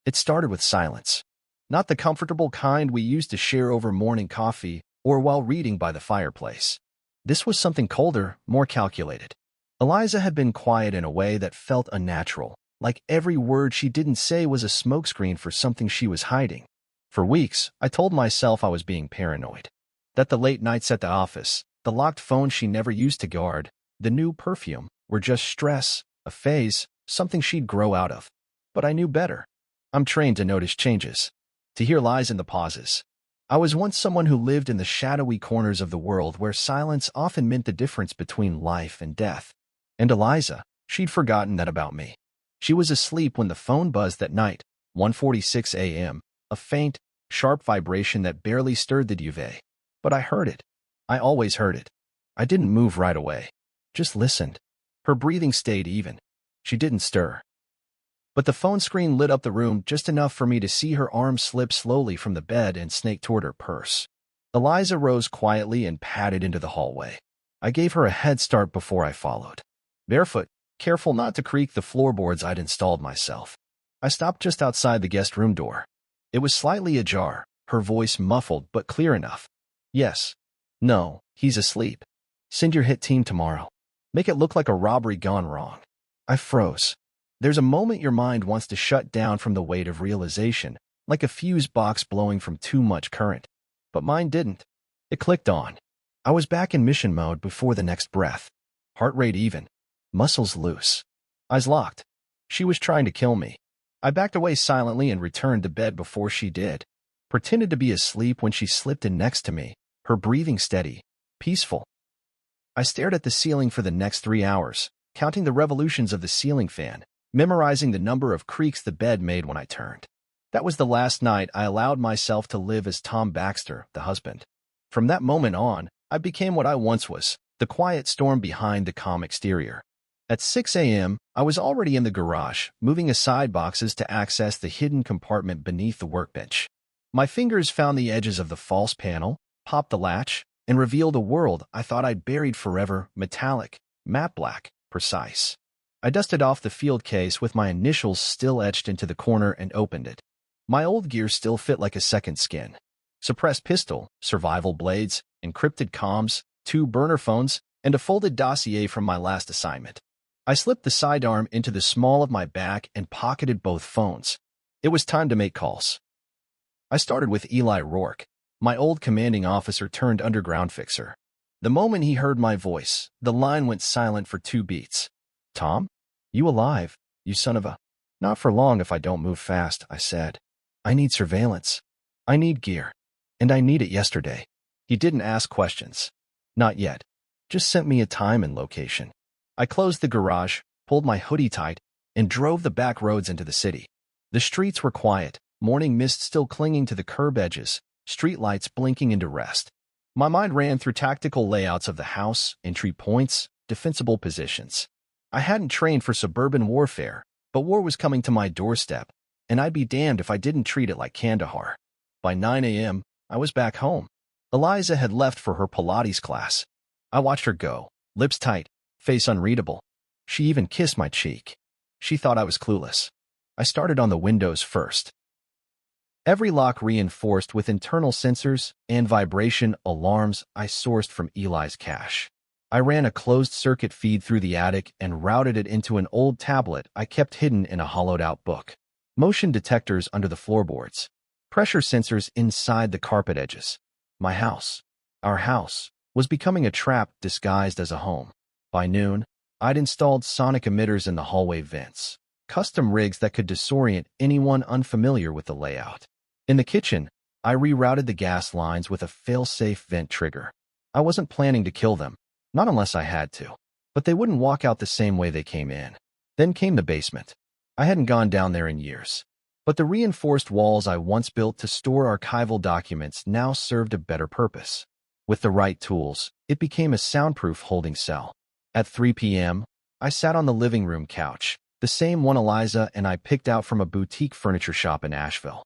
It started with silence. Not the comfortable kind we used to share over morning coffee or while reading by the fireplace. This was something colder, more calculated. Eliza had been quiet in a way that felt unnatural, like every word she didn't say was a smokescreen for something she was hiding. For weeks, I told myself I was being paranoid. That the late nights at the office, the locked phone she never used to guard, the new perfume, were just stress, a phase, something she'd grow out of. But I knew better. I'm trained to notice changes, to hear lies in the pauses. I was once someone who lived in the shadowy corners of the world where silence often meant the difference between life and death. And Eliza, she'd forgotten that about me. She was asleep when the phone buzzed that night, 1:46 a.m., a faint, sharp vibration that barely stirred the duvet. But I heard it. I always heard it. I didn't move right away. Just listened. Her breathing stayed even. She didn't stir. But the phone screen lit up the room just enough for me to see her arm slip slowly from the bed and snake toward her purse. Eliza rose quietly and padded into the hallway. I gave her a head start before I followed. Barefoot, careful not to creak the floorboards I'd installed myself. I stopped just outside the guest room door. It was slightly ajar, her voice muffled but clear enough. Yes. No, he's asleep. Send your hit team tomorrow. Make it look like a robbery gone wrong. I froze. There's a moment your mind wants to shut down from the weight of realization, like a fuse box blowing from too much current. But mine didn't. It clicked on. I was back in mission mode before the next breath. Heart rate even. Muscles loose. Eyes locked. She was trying to kill me. I backed away silently and returned to bed before she did. Pretended to be asleep when she slipped in next to me, her breathing steady, peaceful. I stared at the ceiling for the next 3 hours, counting the revolutions of the ceiling fan, memorizing the number of creaks the bed made when I turned. That was the last night I allowed myself to live as Tom Baxter, the husband. From that moment on, I became what I once was, the quiet storm behind the calm exterior. At 6 a.m., I was already in the garage, moving aside boxes to access the hidden compartment beneath the workbench. My fingers found the edges of the false panel, popped the latch, and revealed a world I thought I'd buried forever, metallic, matte black, precise. I dusted off the field case with my initials still etched into the corner and opened it. My old gear still fit like a second skin. Suppressed pistol, survival blades, encrypted comms, 2 burner phones, and a folded dossier from my last assignment. I slipped the sidearm into the small of my back and pocketed both phones. It was time to make calls. I started with Eli Rourke, my old commanding officer turned underground fixer. The moment he heard my voice, the line went silent for 2 beats. Tom? You alive, you son of a... Not for long if I don't move fast, I said. I need surveillance. I need gear. And I need it yesterday. He didn't ask questions. Not yet. Just sent me a time and location. I closed the garage, pulled my hoodie tight, and drove the back roads into the city. The streets were quiet, morning mist still clinging to the curb edges, streetlights blinking into rest. My mind ran through tactical layouts of the house, entry points, defensible positions. I hadn't trained for suburban warfare, but war was coming to my doorstep, and I'd be damned if I didn't treat it like Kandahar. By 9 a.m., I was back home. Eliza had left for her Pilates class. I watched her go, lips tight, face unreadable. She even kissed my cheek. She thought I was clueless. I started on the windows first. Every lock reinforced with internal sensors and vibration alarms I sourced from Eli's cache. I ran a closed-circuit feed through the attic and routed it into an old tablet I kept hidden in a hollowed-out book. Motion detectors under the floorboards. Pressure sensors inside the carpet edges. My house, our house, was becoming a trap disguised as a home. By noon, I'd installed sonic emitters in the hallway vents, custom rigs that could disorient anyone unfamiliar with the layout. In the kitchen, I rerouted the gas lines with a fail-safe vent trigger. I wasn't planning to kill them, not unless I had to, but they wouldn't walk out the same way they came in. Then came the basement. I hadn't gone down there in years, but the reinforced walls I once built to store archival documents now served a better purpose. With the right tools, it became a soundproof holding cell. At 3 p.m., I sat on the living room couch, the same one Eliza and I picked out from a boutique furniture shop in Asheville.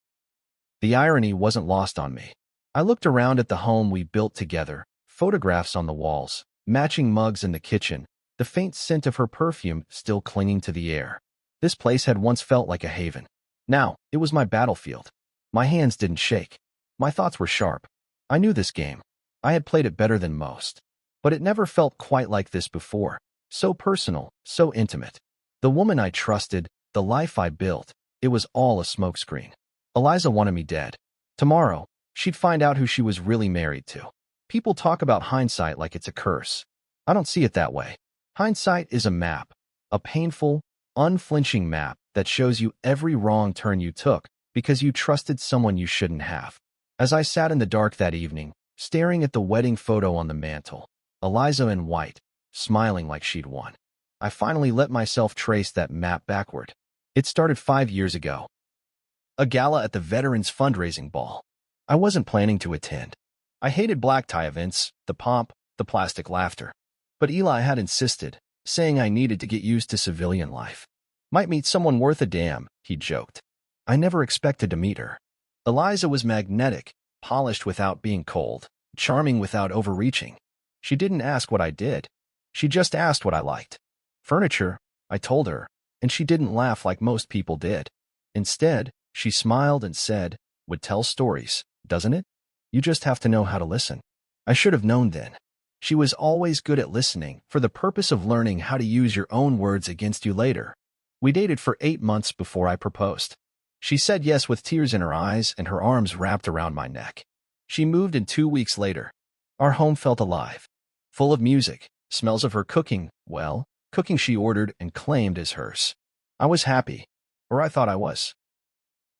The irony wasn't lost on me. I looked around at the home we built together, photographs on the walls, matching mugs in the kitchen, the faint scent of her perfume still clinging to the air. This place had once felt like a haven. Now, it was my battlefield. My hands didn't shake. My thoughts were sharp. I knew this game. I had played it better than most. But it never felt quite like this before. So personal, so intimate. The woman I trusted, the life I built, it was all a smokescreen. Eliza wanted me dead. Tomorrow, she'd find out who she was really married to. People talk about hindsight like it's a curse. I don't see it that way. Hindsight is a map, a painful, unflinching map that shows you every wrong turn you took because you trusted someone you shouldn't have. As I sat in the dark that evening, staring at the wedding photo on the mantle, Eliza in white, smiling like she'd won, I finally let myself trace that map backward. It started 5 years ago. A gala at the Veterans Fundraising Ball. I wasn't planning to attend. I hated black tie events, the pomp, the plastic laughter. But Eli had insisted, saying I needed to get used to civilian life. Might meet someone worth a damn, he joked. I never expected to meet her. Eliza was magnetic, polished without being cold, charming without overreaching. She didn't ask what I did. She just asked what I liked. Furniture, I told her, and she didn't laugh like most people did. Instead, she smiled and said, "Would tell stories, doesn't it? You just have to know how to listen." I should have known then. She was always good at listening for the purpose of learning how to use your own words against you later. We dated for 8 months before I proposed. She said yes with tears in her eyes and her arms wrapped around my neck. She moved in 2 weeks later. Our home felt alive, full of music, smells of her cooking, well, cooking she ordered and claimed as hers. I was happy, or I thought I was.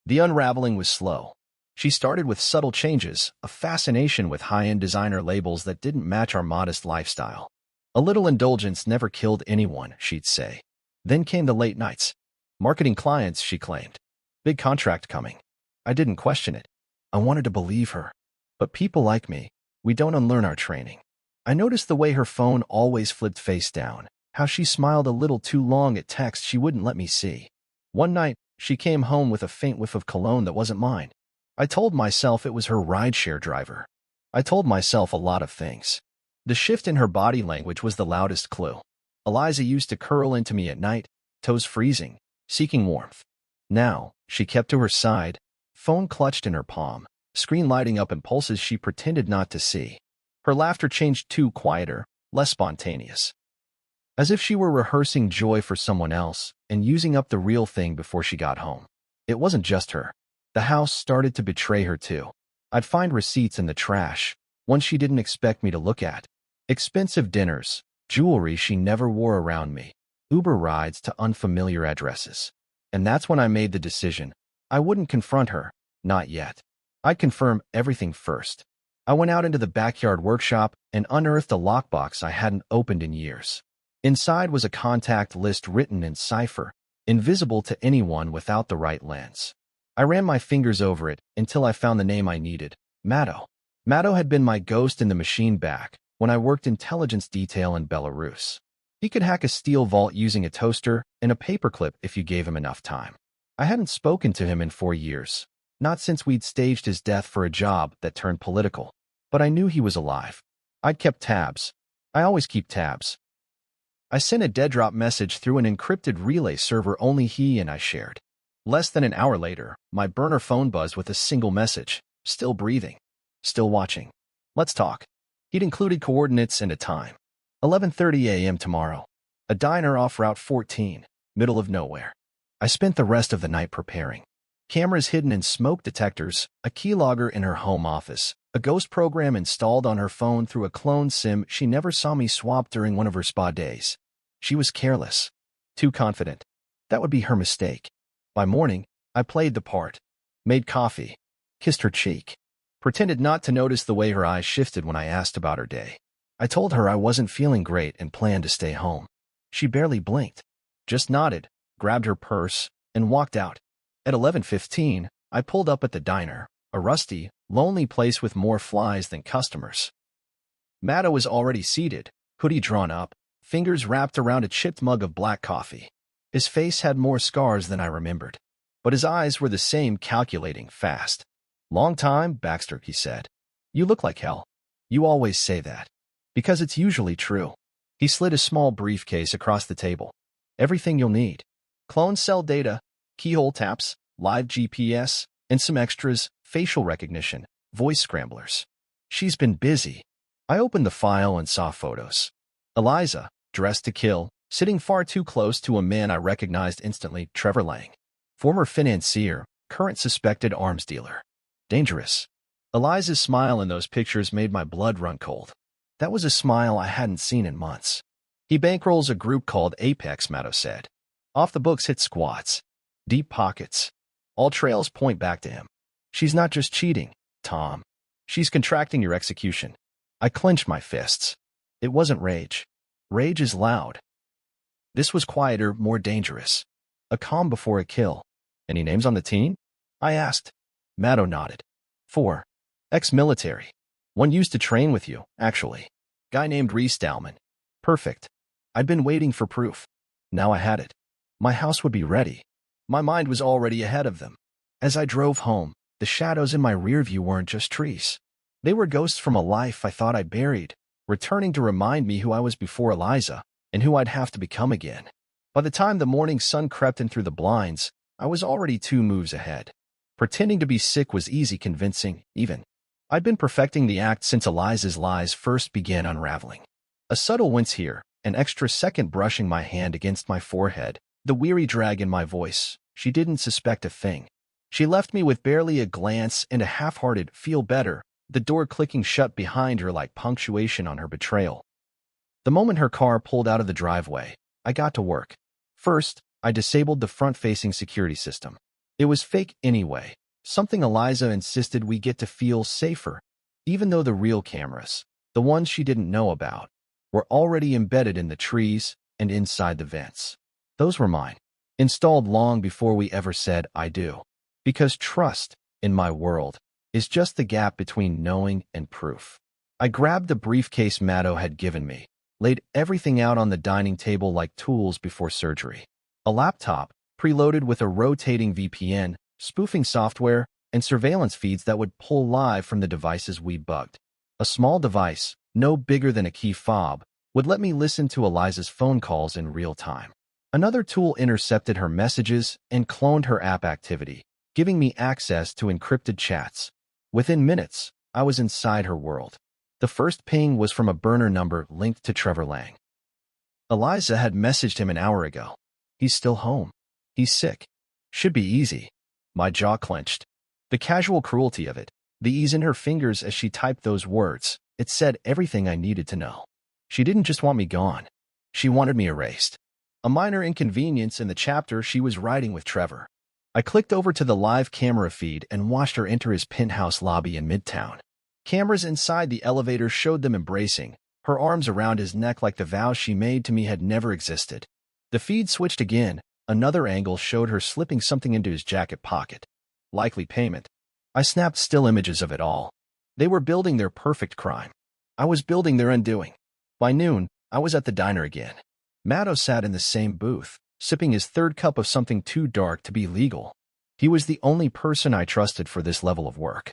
The unraveling was slow. She started with subtle changes, a fascination with high-end designer labels that didn't match our modest lifestyle. A little indulgence never killed anyone, she'd say. Then came the late nights. Marketing clients, she claimed. Big contract coming. I didn't question it. I wanted to believe her. But people like me, we don't unlearn our training. I noticed the way her phone always flipped face down, how she smiled a little too long at texts she wouldn't let me see. One night, she came home with a faint whiff of cologne that wasn't mine. I told myself it was her rideshare driver. I told myself a lot of things. The shift in her body language was the loudest clue. Eliza used to curl into me at night, toes freezing, seeking warmth. Now, she kept to her side, phone clutched in her palm, screen lighting up impulses she pretended not to see. Her laughter changed to quieter, less spontaneous. As if she were rehearsing joy for someone else and using up the real thing before she got home. It wasn't just her. The house started to betray her too. I'd find receipts in the trash, ones she didn't expect me to look at. Expensive dinners, jewelry she never wore around me, Uber rides to unfamiliar addresses. And that's when I made the decision. I wouldn't confront her, not yet. I'd confirm everything first. I went out into the backyard workshop and unearthed a lockbox I hadn't opened in years. Inside was a contact list written in cipher, invisible to anyone without the right lens. I ran my fingers over it until I found the name I needed, Maddo. Maddo had been my ghost in the machine back when I worked intelligence detail in Belarus. He could hack a steel vault using a toaster and a paperclip if you gave him enough time. I hadn't spoken to him in 4 years, not since we'd staged his death for a job that turned political. But I knew he was alive. I'd kept tabs. I always keep tabs. I sent a dead drop message through an encrypted relay server only he and I shared. Less than an hour later, my burner phone buzzed with a single message. Still breathing. Still watching. Let's talk. He'd included coordinates and a time. 11:30 a.m. tomorrow. A diner off Route 14, middle of nowhere. I spent the rest of the night preparing. Cameras hidden in smoke detectors, a keylogger in her home office, a ghost program installed on her phone through a clone SIM she never saw me swap during one of her spa days. She was careless. Too confident. That would be her mistake. By morning, I played the part. Made coffee. Kissed her cheek. Pretended not to notice the way her eyes shifted when I asked about her day. I told her I wasn't feeling great and planned to stay home. She barely blinked. Just nodded, grabbed her purse, and walked out. At 11:15, I pulled up at the diner, a rusty, lonely place with more flies than customers. Maddo was already seated, hoodie drawn up, fingers wrapped around a chipped mug of black coffee. His face had more scars than I remembered, but his eyes were the same, calculating, fast. "Long time, Baxter," he said. "You look like hell. You always say that. Because it's usually true." He slid a small briefcase across the table. "Everything you'll need. Clone cell data, keyhole taps, live GPS, and some extras, facial recognition, voice scramblers. She's been busy. I opened the file and saw photos. Eliza, dressed to kill, sitting far too close to a man I recognized instantly, Trevor Lang. Former financier, current suspected arms dealer. Dangerous. Eliza's smile in those pictures made my blood run cold. That was a smile I hadn't seen in months. He bankrolls a group called Apex, Matto said. Off the books hit squats. Deep pockets. All trails point back to him. She's not just cheating, Tom. She's contracting your execution. I clenched my fists. It wasn't rage. Rage is loud. This was quieter, more dangerous. A calm before a kill. Any names on the team? I asked. Matto nodded. 4. Ex-military. One used to train with you, actually. Guy named Reese Dalman. Perfect. I'd been waiting for proof. Now I had it. My house would be ready. My mind was already ahead of them. As I drove home, the shadows in my rearview weren't just trees. They were ghosts from a life I thought I buried, returning to remind me who I was before Eliza and who I'd have to become again. By the time the morning sun crept in through the blinds, I was already 2 moves ahead. Pretending to be sick was easy, convincing, even. I'd been perfecting the act since Eliza's lies first began unraveling. A subtle wince here, an extra second brushing my hand against my forehead, the weary drag in my voice. She didn't suspect a thing. She left me with barely a glance and a half-hearted "feel better," the door clicking shut behind her like punctuation on her betrayal. The moment her car pulled out of the driveway, I got to work. First, I disabled the front-facing security system. It was fake anyway, something Eliza insisted we get to feel safer, even though the real cameras, the ones she didn't know about, were already embedded in the trees and inside the vents. Those were mine, installed long before we ever said "I do." Because trust, in my world, is just the gap between knowing and proof. I grabbed the briefcase Matto had given me, laid everything out on the dining table like tools before surgery. A laptop, preloaded with a rotating VPN, spoofing software, and surveillance feeds that would pull live from the devices we bugged. A small device, no bigger than a key fob, would let me listen to Eliza's phone calls in real time. Another tool intercepted her messages and cloned her app activity, giving me access to encrypted chats. Within minutes, I was inside her world. The first ping was from a burner number linked to Trevor Lang. Eliza had messaged him an hour ago. He's still home. He's sick. Should be easy. My jaw clenched. The casual cruelty of it, the ease in her fingers as she typed those words, it said everything I needed to know. She didn't just want me gone. She wanted me erased. A minor inconvenience in the chapter she was writing with Trevor. I clicked over to the live camera feed and watched her enter his penthouse lobby in Midtown. Cameras inside the elevator showed them embracing, her arms around his neck like the vows she made to me had never existed. The feed switched again. Another angle showed her slipping something into his jacket pocket. Likely payment. I snapped still images of it all. They were building their perfect crime. I was building their undoing. By noon, I was at the diner again. Matto sat in the same booth, sipping his third cup of something too dark to be legal. He was the only person I trusted for this level of work.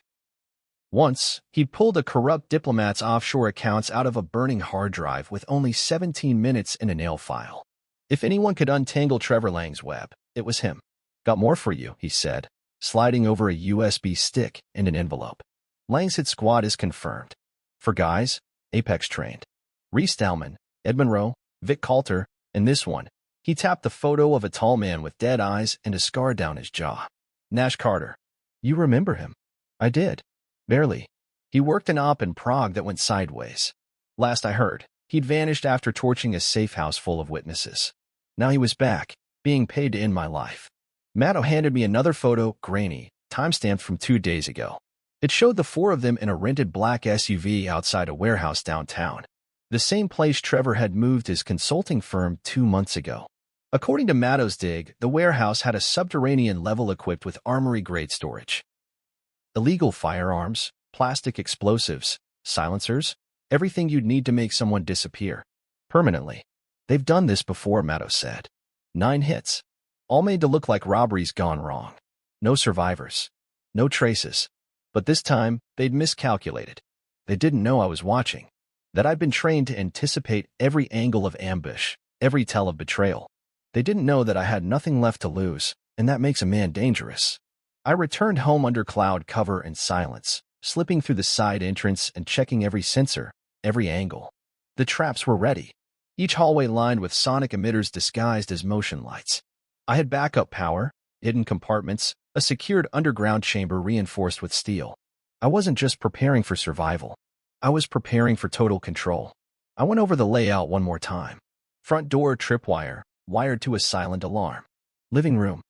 Once, he'd pulled a corrupt diplomat's offshore accounts out of a burning hard drive with only 17 minutes in a nail file. If anyone could untangle Trevor Lang's web, it was him. Got more for you, he said, sliding over a USB stick and an envelope. Lang's hit squad is confirmed. For guys, Apex trained. Reese Dalman, Ed Monroe, Vic Coulter, and this one. He tapped the photo of a tall man with dead eyes and a scar down his jaw. Nash Carter. You remember him? I did. Barely. He worked an op in Prague that went sideways. Last I heard, he'd vanished after torching a safe house full of witnesses. Now he was back, being paid to end my life. Matto handed me another photo, grainy, timestamped from 2 days ago. It showed the 4 of them in a rented black SUV outside a warehouse downtown. The same place Trevor had moved his consulting firm 2 months ago. According to Matto's dig, the warehouse had a subterranean level equipped with armory-grade storage. Illegal firearms, plastic explosives, silencers, everything you'd need to make someone disappear. Permanently. They've done this before, Matto said. 9 hits. All made to look like robberies gone wrong. No survivors. No traces. But this time, they'd miscalculated. They didn't know I was watching. That I'd been trained to anticipate every angle of ambush, every tell of betrayal. They didn't know that I had nothing left to lose, and that makes a man dangerous. I returned home under cloud cover and silence, slipping through the side entrance and checking every sensor, every angle. The traps were ready, each hallway lined with sonic emitters disguised as motion lights. I had backup power, hidden compartments, a secured underground chamber reinforced with steel. I wasn't just preparing for survival. I was preparing for total control. I went over the layout one more time. Front door tripwire, wired to a silent alarm. Living room.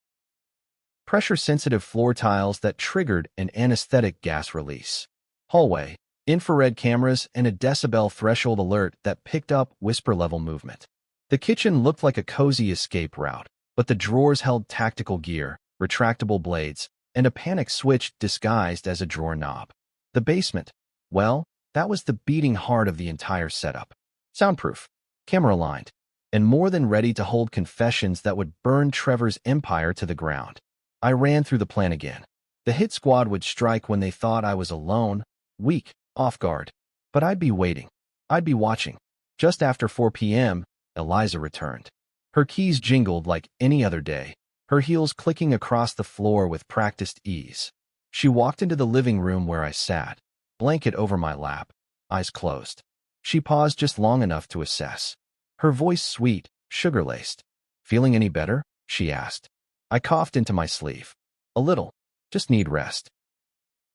Pressure-sensitive floor tiles that triggered an anesthetic gas release. Hallway. Infrared cameras and a decibel threshold alert that picked up whisper-level movement. The kitchen looked like a cozy escape route, but the drawers held tactical gear, retractable blades, and a panic switch disguised as a drawer knob. The basement. Well, that was the beating heart of the entire setup. Soundproof, camera-aligned, and more than ready to hold confessions that would burn Trevor's empire to the ground. I ran through the plan again. The hit squad would strike when they thought I was alone, weak, off guard. But I'd be waiting. I'd be watching. Just after 4 p.m., Eliza returned. Her keys jingled like any other day, her heels clicking across the floor with practiced ease. She walked into the living room where I sat, blanket over my lap, eyes closed. She paused just long enough to assess. Her voice sweet, sugar-laced. "Feeling any better?" she asked. I coughed into my sleeve. "A little. Just need rest."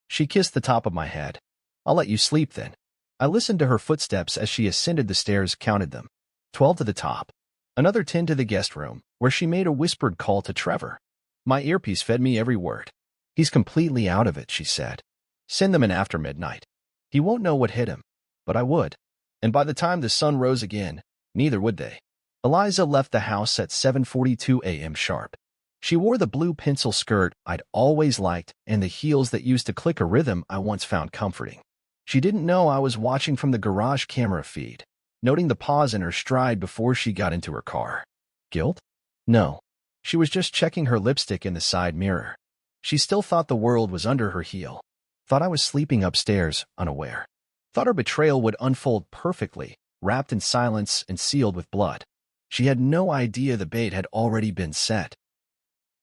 She kissed the top of my head. "I'll let you sleep then." I listened to her footsteps as she ascended the stairs, counted them. 12 to the top. Another 10 to the guest room, where she made a whispered call to Trevor. My earpiece fed me every word. "He's completely out of it," she said. "Send them in after midnight. He won't know what hit him." But I would. And by the time the sun rose again, neither would they. Eliza left the house at 7:42 a.m. sharp. She wore the blue pencil skirt I'd always liked and the heels that used to click a rhythm I once found comforting. She didn't know I was watching from the garage camera feed, noting the pause in her stride before she got into her car. Guilt? No. She was just checking her lipstick in the side mirror. She still thought the world was under her heel. Thought I was sleeping upstairs, unaware. Thought her betrayal would unfold perfectly, wrapped in silence and sealed with blood. She had no idea the bait had already been set.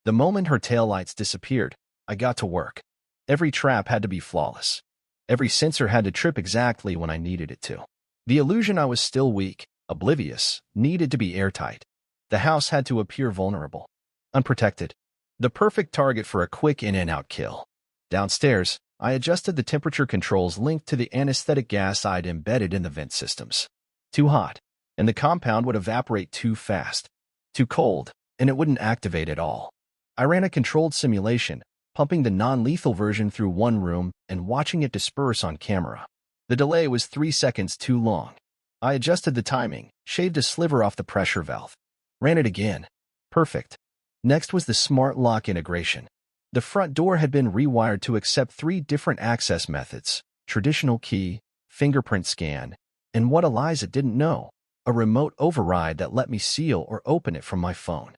The moment her taillights disappeared, I got to work. Every trap had to be flawless. Every sensor had to trip exactly when I needed it to. The illusion I was still weak, oblivious, needed to be airtight. The house had to appear vulnerable, unprotected. The perfect target for a quick in-and-out kill. Downstairs, I adjusted the temperature controls linked to the anesthetic gas I'd embedded in the vent systems. Too hot, and the compound would evaporate too fast. Too cold, and it wouldn't activate at all. I ran a controlled simulation, pumping the non-lethal version through one room and watching it disperse on camera. The delay was 3 seconds too long. I adjusted the timing, shaved a sliver off the pressure valve. Ran it again. Perfect. Next was the smart lock integration. The front door had been rewired to accept 3 different access methods: traditional key, fingerprint scan, and what Eliza didn't know, a remote override that let me seal or open it from my phone.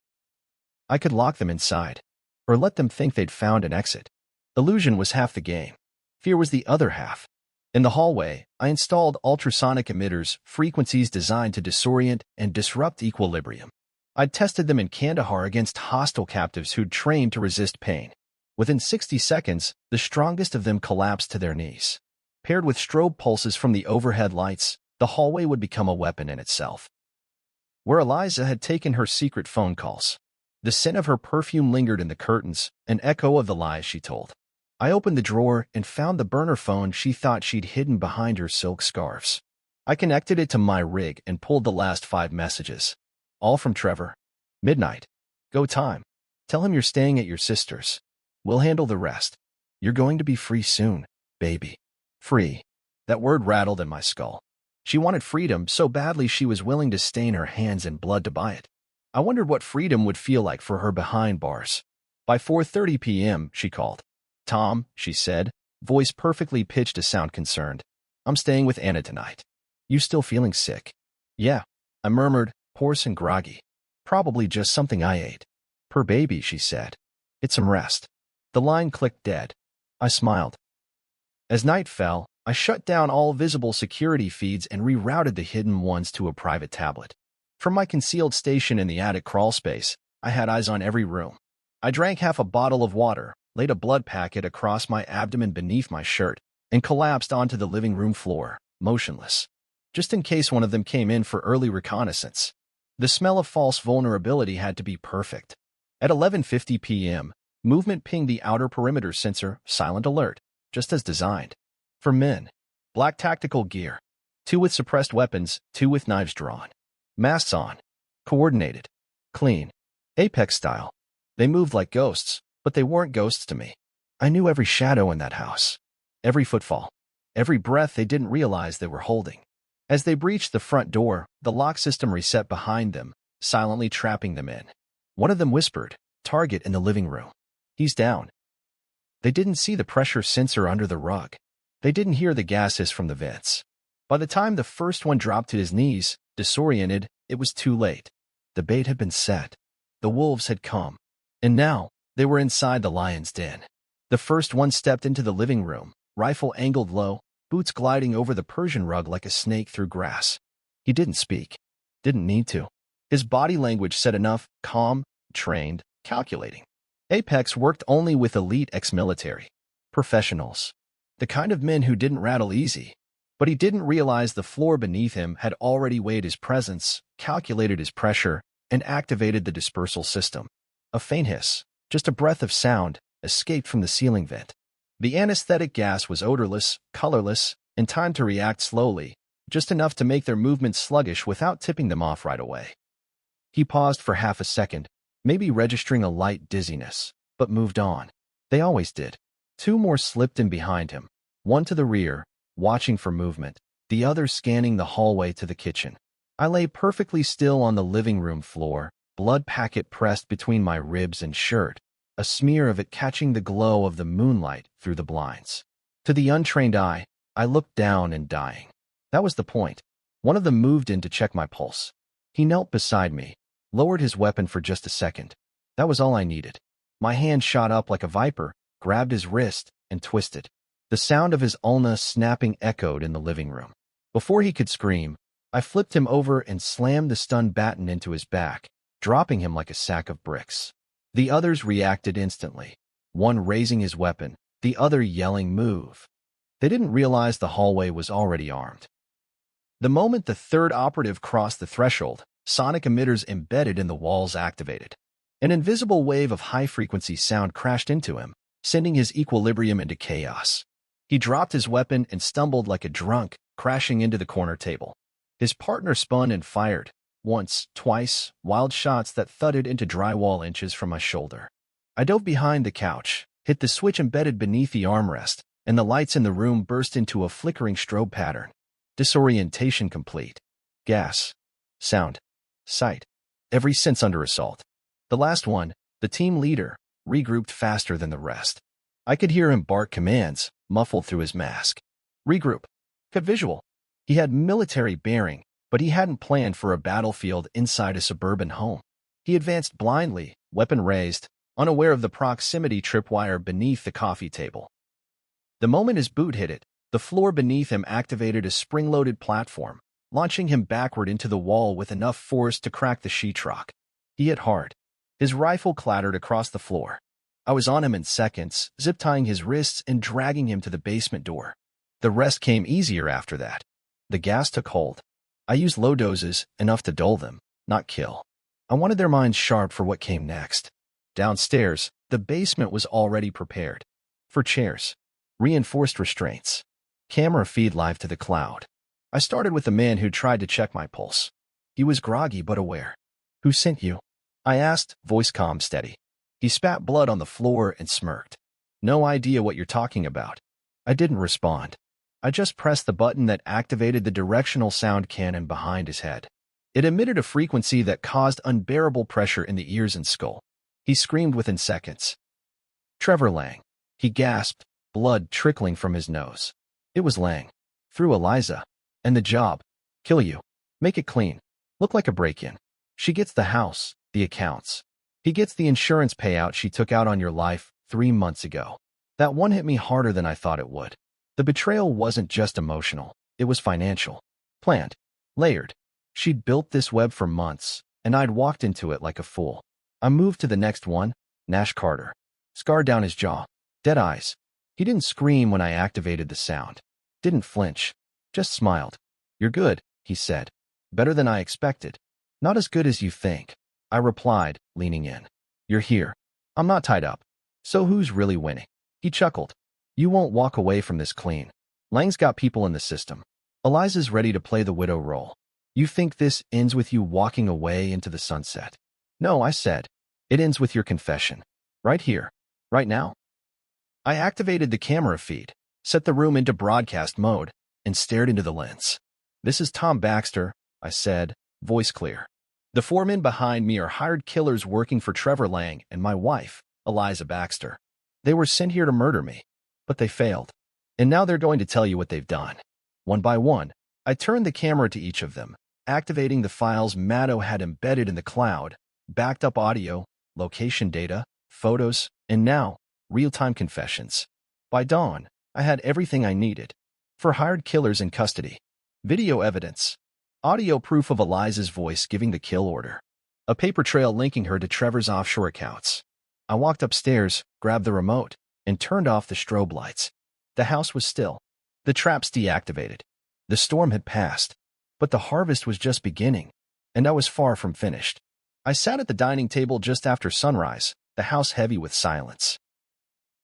I could lock them inside, or let them think they'd found an exit. Illusion was half the game. Fear was the other half. In the hallway, I installed ultrasonic emitters, frequencies designed to disorient and disrupt equilibrium. I'd tested them in Kandahar against hostile captives who'd trained to resist pain. Within 60 seconds, the strongest of them collapsed to their knees. Paired with strobe pulses from the overhead lights, the hallway would become a weapon in itself. Where Eliza had taken her secret phone calls. The scent of her perfume lingered in the curtains, an echo of the lies she told. I opened the drawer and found the burner phone she thought she'd hidden behind her silk scarves. I connected it to my rig and pulled the last 5 messages. All from Trevor. "Midnight. Go time. Tell him you're staying at your sister's. We'll handle the rest. You're going to be free soon, baby." Free. That word rattled in my skull. She wanted freedom so badly she was willing to stain her hands in blood to buy it. I wondered what freedom would feel like for her behind bars. By 4:30 p.m., she called. "Tom," she said, voice perfectly pitched to sound concerned. "I'm staying with Anna tonight. You still feeling sick?" "Yeah," I murmured, hoarse and groggy. "Probably just something I ate." "Per baby," she said. "Get some rest." The line clicked dead. I smiled. As night fell, I shut down all visible security feeds and rerouted the hidden ones to a private tablet. From my concealed station in the attic crawl space, I had eyes on every room. I drank half a bottle of water, laid a blood packet across my abdomen beneath my shirt, and collapsed onto the living room floor, motionless, just in case one of them came in for early reconnaissance. The smell of false vulnerability had to be perfect. At 11:50 p.m., movement pinged the outer perimeter sensor, silent alert, just as designed. For men, black tactical gear, 2 with suppressed weapons, 2 with knives drawn. Masks on. Coordinated. Clean. Apex style. They moved like ghosts, but they weren't ghosts to me. I knew every shadow in that house. Every footfall. Every breath they didn't realize they were holding. As they breached the front door, the lock system reset behind them, silently trapping them in. One of them whispered, "Target in the living room. He's down." They didn't see the pressure sensor under the rug. They didn't hear the gas hiss from the vents. By the time the first one dropped to his knees, disoriented, it was too late. The bait had been set. The wolves had come. And now, they were inside the lion's den. The first one stepped into the living room, rifle angled low, boots gliding over the Persian rug like a snake through grass. He didn't speak. Didn't need to. His body language said enough: calm, trained, calculating. Apex worked only with elite ex-military professionals. The kind of men who didn't rattle easy. But he didn't realize the floor beneath him had already weighed his presence, calculated his pressure, and activated the dispersal system. A faint hiss, just a breath of sound, escaped from the ceiling vent. The anesthetic gas was odorless, colorless, and timed to react slowly, just enough to make their movements sluggish without tipping them off right away. He paused for half a second, maybe registering a light dizziness, but moved on. They always did. 2 more slipped in behind him, one to the rear, watching for movement, the other scanning the hallway to the kitchen. I lay perfectly still on the living room floor, blood packet pressed between my ribs and shirt, a smear of it catching the glow of the moonlight through the blinds. To the untrained eye, I looked down and dying. That was the point. One of them moved in to check my pulse. He knelt beside me, lowered his weapon for just a second. That was all I needed. My hand shot up like a viper, grabbed his wrist, and twisted. The sound of his ulna snapping echoed in the living room. Before he could scream, I flipped him over and slammed the stun baton into his back, dropping him like a sack of bricks. The others reacted instantly, one raising his weapon, the other yelling, "Move." They didn't realize the hallway was already armed. The moment the third operative crossed the threshold, sonic emitters embedded in the walls activated. An invisible wave of high-frequency sound crashed into him, sending his equilibrium into chaos. He dropped his weapon and stumbled like a drunk, crashing into the corner table. His partner spun and fired, once, twice, wild shots that thudded into drywall inches from my shoulder. I dove behind the couch, hit the switch embedded beneath the armrest, and the lights in the room burst into a flickering strobe pattern. Disorientation complete. Gas. Sound. Sight. Every sense under assault. The last one, the team leader, regrouped faster than the rest. I could hear him bark commands, muffled through his mask. Regroup. Cut visual. He had military bearing, but he hadn't planned for a battlefield inside a suburban home. He advanced blindly, weapon raised, unaware of the proximity tripwire beneath the coffee table. The moment his boot hit it, the floor beneath him activated a spring-loaded platform, launching him backward into the wall with enough force to crack the sheetrock. He hit hard. His rifle clattered across the floor. I was on him in seconds, zip-tying his wrists and dragging him to the basement door. The rest came easier after that. The gas took hold. I used low doses, enough to dull them, not kill. I wanted their minds sharp for what came next. Downstairs, the basement was already prepared. For chairs. Reinforced restraints. Camera feed live to the cloud. I started with the man who tried to check my pulse. He was groggy but aware. "Who sent you?" I asked, voice calm, steady. He spat blood on the floor and smirked. "No idea what you're talking about." I didn't respond. I just pressed the button that activated the directional sound cannon behind his head. It emitted a frequency that caused unbearable pressure in the ears and skull. He screamed within seconds. "Trevor Lang." He gasped, blood trickling from his nose. It was Lang. Through Eliza. And the job. Kill you. Make it clean. Look like a break-in. She gets the house, the accounts. He gets the insurance payout she took out on your life 3 months ago. That one hit me harder than I thought it would. The betrayal wasn't just emotional. It was financial. Planned. Layered. She'd built this web for months, and I'd walked into it like a fool. I moved to the next one, Nash Carter. Scar down his jaw. Dead eyes. He didn't scream when I activated the sound. Didn't flinch. Just smiled. You're good, he said. Better than I expected. Not as good as you think, I replied, leaning in. You're here. I'm not tied up. So who's really winning? He chuckled. You won't walk away from this clean. Lang's got people in the system. Eliza's ready to play the widow role. You think this ends with you walking away into the sunset? No, I said. It ends with your confession. Right here. Right now. I activated the camera feed, set the room into broadcast mode, and stared into the lens. This is Tom Baxter, I said, voice clear. The four men behind me are hired killers working for Trevor Lang and my wife, Eliza Baxter. They were sent here to murder me, but they failed. And now they're going to tell you what they've done. One by one, I turned the camera to each of them, activating the files Maddow had embedded in the cloud, backed up audio, location data, photos, and now, real-time confessions. By dawn, I had everything I needed. For hired killers in custody. Video evidence. Audio proof of Eliza's voice giving the kill order. A paper trail linking her to Trevor's offshore accounts. I walked upstairs, grabbed the remote, and turned off the strobe lights. The house was still. The traps deactivated. The storm had passed. But the harvest was just beginning, and I was far from finished. I sat at the dining table just after sunrise, the house heavy with silence.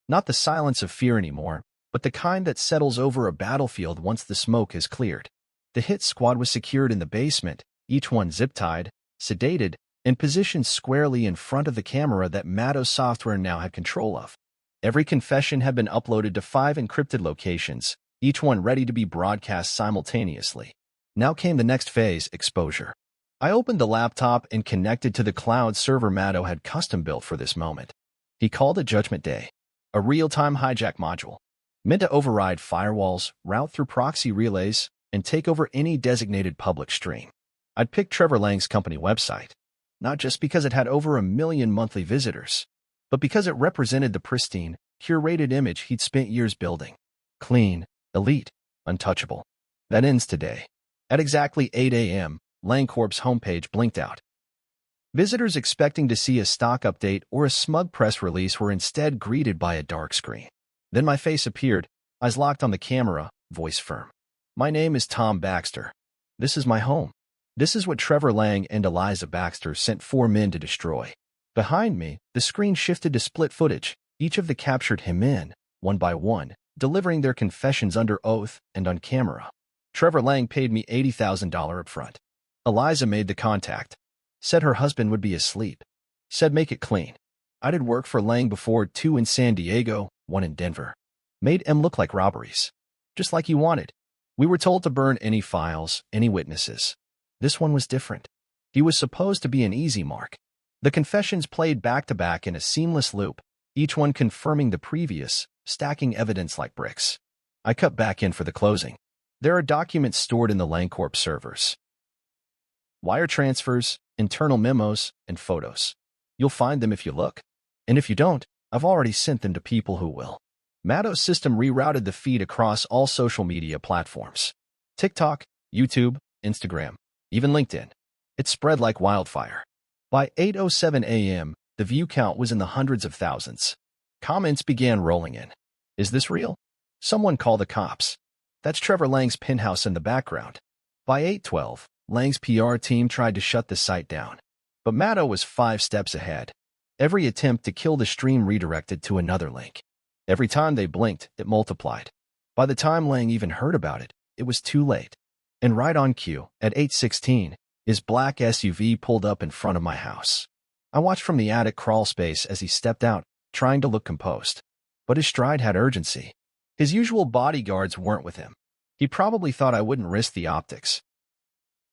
Not the silence of fear anymore, but the kind that settles over a battlefield once the smoke has cleared. The hit squad was secured in the basement, each one zip-tied, sedated, and positioned squarely in front of the camera that Maddow's software now had control of. Every confession had been uploaded to 5 encrypted locations, each one ready to be broadcast simultaneously. Now came the next phase, exposure. I opened the laptop and connected to the cloud server Maddow had custom-built for this moment. He called it Judgment Day, a real-time hijack module, meant to override firewalls, route through proxy relays, and take over any designated public stream. I'd picked Trevor Lang's company website, not just because it had over 1 million monthly visitors, but because it represented the pristine, curated image he'd spent years building. Clean, elite, untouchable. That ends today. At exactly 8 a.m., Lang Corp's homepage blinked out. Visitors expecting to see a stock update or a smug press release were instead greeted by a dark screen. Then my face appeared, eyes locked on the camera, voice firm. My name is Tom Baxter. This is my home. This is what Trevor Lang and Eliza Baxter sent 4 men to destroy. Behind me, the screen shifted to split footage. Each of the captured him in, one by one, delivering their confessions under oath and on camera. Trevor Lang paid me $80,000 upfront. Eliza made the contact. Said her husband would be asleep. Said make it clean. I did work for Lang before, 2 in San Diego, 1 in Denver. Made them look like robberies. Just like you wanted. We were told to burn any files, any witnesses. This one was different. He was supposed to be an easy mark. The confessions played back-to-back in a seamless loop, each one confirming the previous, stacking evidence like bricks. I cut back in for the closing. There are documents stored in the LangCorp servers. Wire transfers, internal memos, and photos. You'll find them if you look. And if you don't, I've already sent them to people who will. Maddow's system rerouted the feed across all social media platforms. TikTok, YouTube, Instagram, even LinkedIn. It spread like wildfire. By 8:07 a.m., the view count was in the hundreds of thousands. Comments began rolling in. Is this real? Someone call the cops. That's Trevor Lang's penthouse in the background. By 8:12, Lang's PR team tried to shut the site down. But Maddow was 5 steps ahead. Every attempt to kill the stream redirected to another link. Every time they blinked, it multiplied. By the time Lang even heard about it, it was too late. And right on cue, at 8:16, his black SUV pulled up in front of my house. I watched from the attic crawl space as he stepped out, trying to look composed. But his stride had urgency. His usual bodyguards weren't with him. He probably thought I wouldn't risk the optics.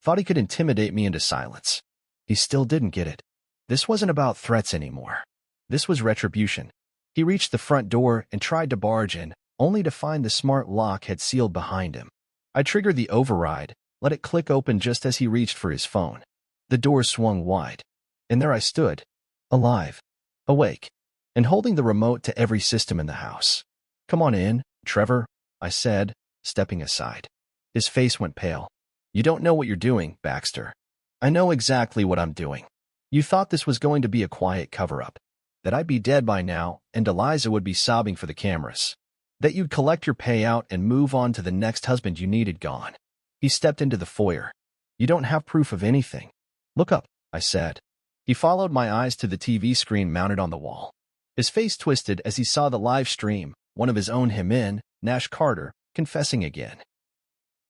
Thought he could intimidate me into silence. He still didn't get it. This wasn't about threats anymore. This was retribution. He reached the front door and tried to barge in, only to find the smart lock had sealed behind him. I triggered the override, let it click open just as he reached for his phone. The door swung wide. And there I stood, alive, awake, and holding the remote to every system in the house. Come on in, Trevor, I said, stepping aside. His face went pale. You don't know what you're doing, Baxter. I know exactly what I'm doing. You thought this was going to be a quiet cover-up. that I'd be dead by now and Eliza would be sobbing for the cameras, that you'd collect your payout and move on to the next husband you needed gone. He stepped into the foyer. You don't have proof of anything. Look up, I said. He followed my eyes to the TV screen mounted on the wall. His face twisted as he saw the live stream, one of his own him in, Nash Carter, confessing again.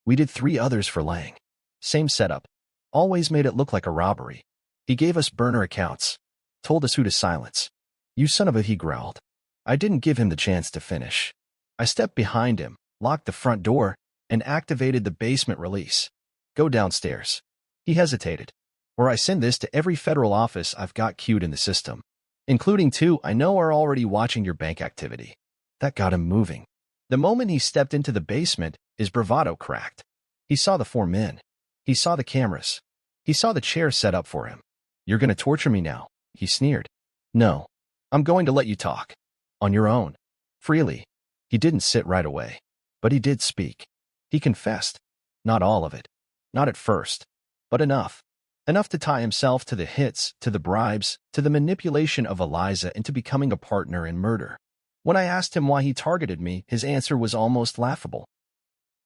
We did 3 others for Lang. Same setup. Always made it look like a robbery. He gave us burner accounts. Told us who to silence. You son of a, he growled. I didn't give him the chance to finish. I stepped behind him, locked the front door, and activated the basement release. Go downstairs. He hesitated. Or I send this to every federal office I've got queued in the system, including 2 I know are already watching your bank activity. That got him moving. The moment he stepped into the basement, his bravado cracked. He saw the 4 men. He saw the cameras. He saw the chair set up for him. You're going to torture me now, he sneered. No. I'm going to let you talk. On your own. Freely. He didn't sit right away. But he did speak. He confessed. Not all of it. Not at first. But enough. Enough to tie himself to the hits, to the bribes, to the manipulation of Eliza into becoming a partner in murder. When I asked him why he targeted me, his answer was almost laughable.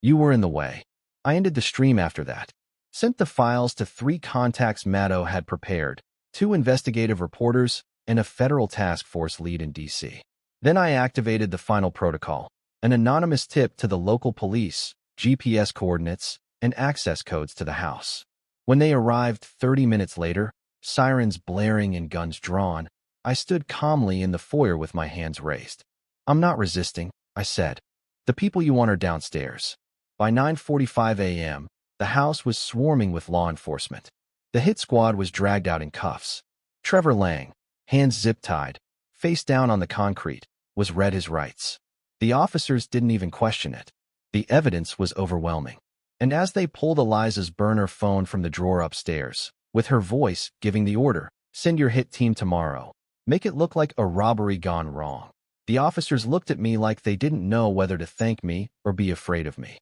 You were in the way. I ended the stream after that. Sent the files to 3 contacts Maddow had prepared, 2 investigative reporters, and a federal task force lead in D.C. Then I activated the final protocol, an anonymous tip to the local police, GPS coordinates, and access codes to the house. When they arrived 30 minutes later, sirens blaring and guns drawn, I stood calmly in the foyer with my hands raised. I'm not resisting, I said. The people you want are downstairs. By 9:45 a.m., the house was swarming with law enforcement. The hit squad was dragged out in cuffs. Trevor Lang, hands zip-tied, face down on the concrete, was read his rights. The officers didn't even question it. The evidence was overwhelming. And as they pulled Eliza's burner phone from the drawer upstairs, with her voice giving the order, send your hit team tomorrow. Make it look like a robbery gone wrong. The officers looked at me like they didn't know whether to thank me or be afraid of me.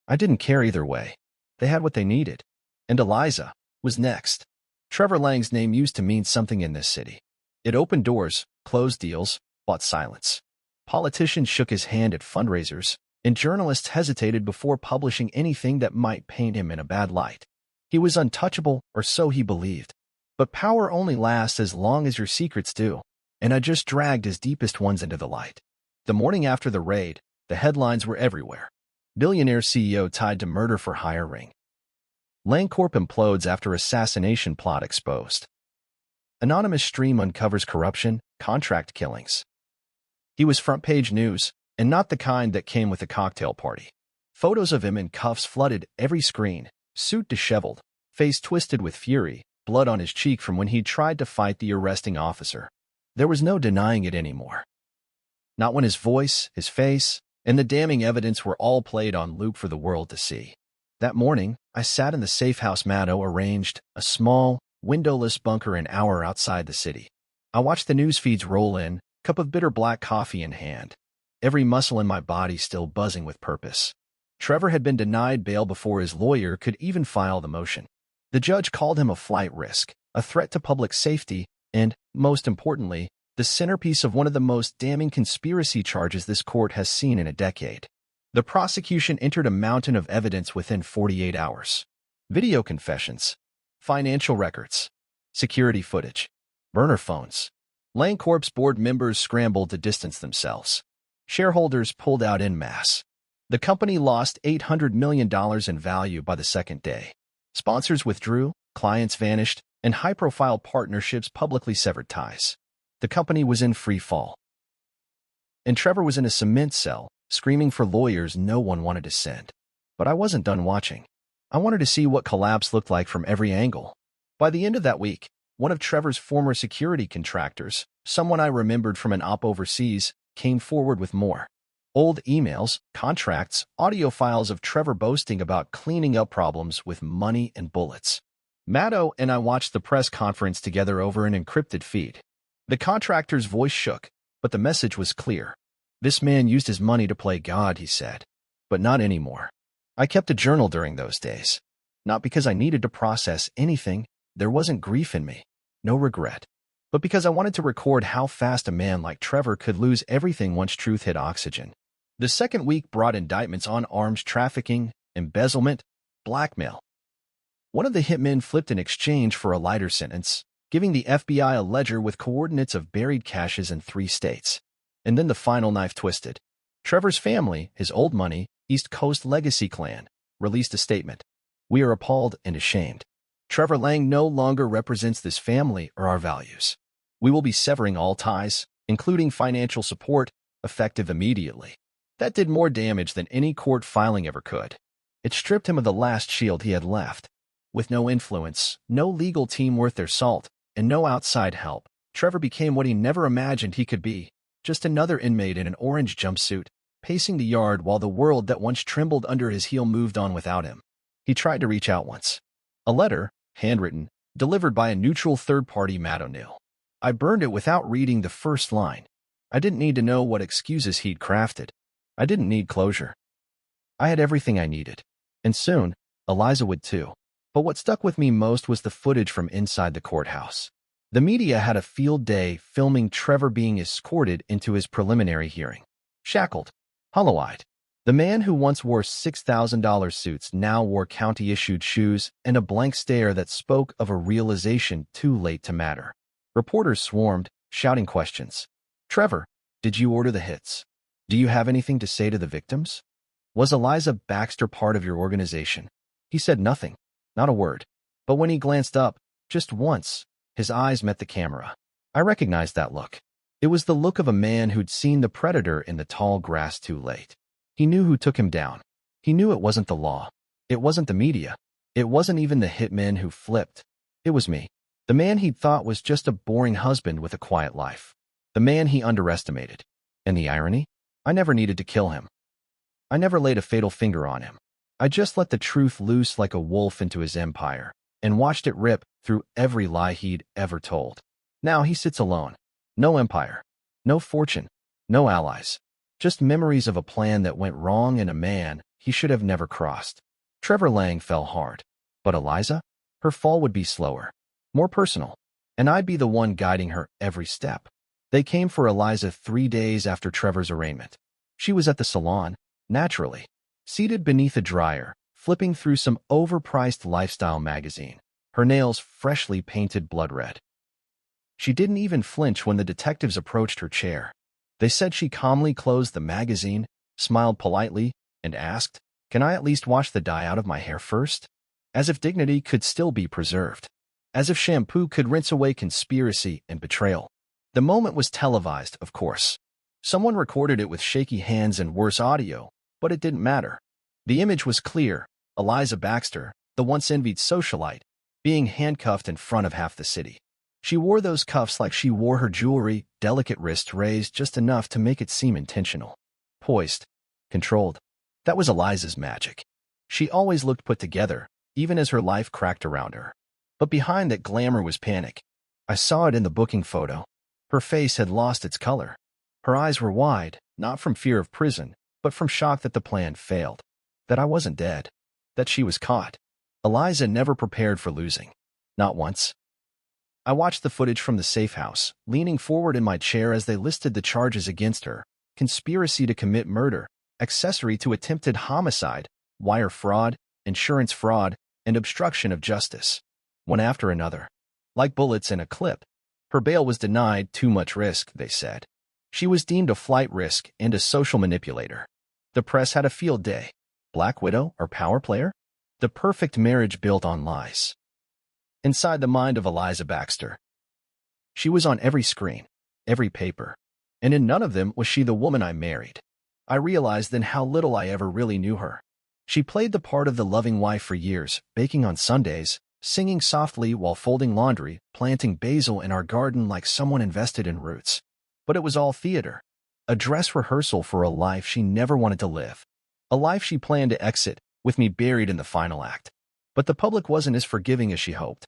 I didn't care either way. They had what they needed. And Eliza was next. Trevor Lang's name used to mean something in this city. It opened doors, closed deals, bought silence. Politicians shook his hand at fundraisers, and journalists hesitated before publishing anything that might paint him in a bad light. He was untouchable, or so he believed. But power only lasts as long as your secrets do, and I just dragged his deepest ones into the light. The morning after the raid, the headlines were everywhere. Billionaire CEO tied to murder for hire ring. Lang Corp implodes after assassination plot exposed. Anonymous stream uncovers corruption, contract killings. He was front-page news, and not the kind that came with a cocktail party. Photos of him in cuffs flooded every screen, suit disheveled, face twisted with fury, blood on his cheek from when he tried to fight the arresting officer. There was no denying it anymore. Not when his voice, his face, and the damning evidence were all played on loop for the world to see. That morning, I sat in the safe house Maddow arranged, a small, windowless bunker an hour outside the city. I watched the news feeds roll in, cup of bitter black coffee in hand, every muscle in my body still buzzing with purpose. Trevor had been denied bail before his lawyer could even file the motion. The judge called him a flight risk, a threat to public safety, and, most importantly, the centerpiece of one of the most damning conspiracy charges this court has seen in a decade. The prosecution entered a mountain of evidence within 48 hours. Video confessions, financial records, security footage, burner phones. Lang Corp's board members scrambled to distance themselves. Shareholders pulled out en masse. The company lost $800 million in value by the second day. Sponsors withdrew, clients vanished, and high-profile partnerships publicly severed ties. The company was in free fall. And Trevor was in a cement cell, screaming for lawyers no one wanted to send. But I wasn't done watching. I wanted to see what collapse looked like from every angle. By the end of that week, one of Trevor's former security contractors, someone I remembered from an op overseas, came forward with more. Old emails, contracts, audio files of Trevor boasting about cleaning up problems with money and bullets. Maddow and I watched the press conference together over an encrypted feed. The contractor's voice shook, but the message was clear. This man used his money to play God, he said. But not anymore. I kept a journal during those days. Not because I needed to process anything. There wasn't grief in me. No regret. but because I wanted to record how fast a man like Trevor could lose everything once truth hit oxygen. The second week brought indictments on arms trafficking, embezzlement, blackmail. One of the hitmen flipped in exchange for a lighter sentence, giving the FBI a ledger with coordinates of buried caches in 3 states. And then the final knife twisted. Trevor's family, his old money, East Coast legacy clan, released a statement. We are appalled and ashamed. Trevor Lang no longer represents this family or our values. We will be severing all ties, including financial support, effective immediately. That did more damage than any court filing ever could. It stripped him of the last shield he had left. With no influence, no legal team worth their salt, and no outside help, Trevor became what he never imagined he could be, just another inmate in an orange jumpsuit, pacing the yard while the world that once trembled under his heel moved on without him. He tried to reach out once. A letter, handwritten, delivered by a neutral third-party Matt O'Neill. I burned it without reading the first line. I didn't need to know what excuses he'd crafted. I didn't need closure. I had everything I needed. And soon, Eliza would too. But what stuck with me most was the footage from inside the courthouse. The media had a field day filming Trevor being escorted into his preliminary hearing. Shackled, hollow-eyed. The man who once wore $6,000 suits now wore county-issued shoes and a blank stare that spoke of a realization too late to matter. Reporters swarmed, shouting questions. Trevor, did you order the hits? Do you have anything to say to the victims? Was Eliza Baxter part of your organization? He said nothing, not a word. But when he glanced up, just once, his eyes met the camera. I recognized that look. It was the look of a man who'd seen the predator in the tall grass too late. He knew who took him down. He knew it wasn't the law. It wasn't the media. It wasn't even the hitman who flipped. It was me. The man he'd thought was just a boring husband with a quiet life. The man he underestimated. And the irony? I never needed to kill him. I never laid a fatal finger on him. I just let the truth loose like a wolf into his empire and watched it rip through every lie he'd ever told. Now he sits alone. No empire. No fortune. No allies. Just memories of a plan that went wrong and a man he should have never crossed. Trevor Lang fell hard. But Eliza? Her fall would be slower. More personal. And I'd be the one guiding her every step. They came for Eliza 3 days after Trevor's arraignment. She was at the salon, naturally, seated beneath a dryer, flipping through some overpriced lifestyle magazine, her nails freshly painted blood red. She didn't even flinch when the detectives approached her chair. They said she calmly closed the magazine, smiled politely, and asked, "Can I at least wash the dye out of my hair first?" As if dignity could still be preserved. As if shampoo could rinse away conspiracy and betrayal. The moment was televised, of course. Someone recorded it with shaky hands and worse audio, but it didn't matter. The image was clear. Eliza Baxter, the once envied socialite, being handcuffed in front of half the city. She wore those cuffs like she wore her jewelry, delicate wrists raised just enough to make it seem intentional. Poised. Controlled. That was Eliza's magic. She always looked put together, even as her life cracked around her. But behind that glamour was panic. I saw it in the booking photo. Her face had lost its color. Her eyes were wide, not from fear of prison, but from shock that the plan failed. That I wasn't dead. That she was caught. Eliza never prepared for losing. Not once. I watched the footage from the safe house, leaning forward in my chair as they listed the charges against her: conspiracy to commit murder, accessory to attempted homicide, wire fraud, insurance fraud, and obstruction of justice. One after another. Like bullets in a clip. Her bail was denied. Too much risk, they said. She was deemed a flight risk and a social manipulator. The press had a field day. Black widow or power player? The perfect marriage built on lies. Inside the mind of Eliza Baxter. She was on every screen, every paper, and in none of them was she the woman I married. I realized then how little I ever really knew her. She played the part of the loving wife for years, baking on Sundays, singing softly while folding laundry, planting basil in our garden like someone invested in roots. But it was all theater. A dress rehearsal for a life she never wanted to live. A life she planned to exit, with me buried in the final act. But the public wasn't as forgiving as she hoped.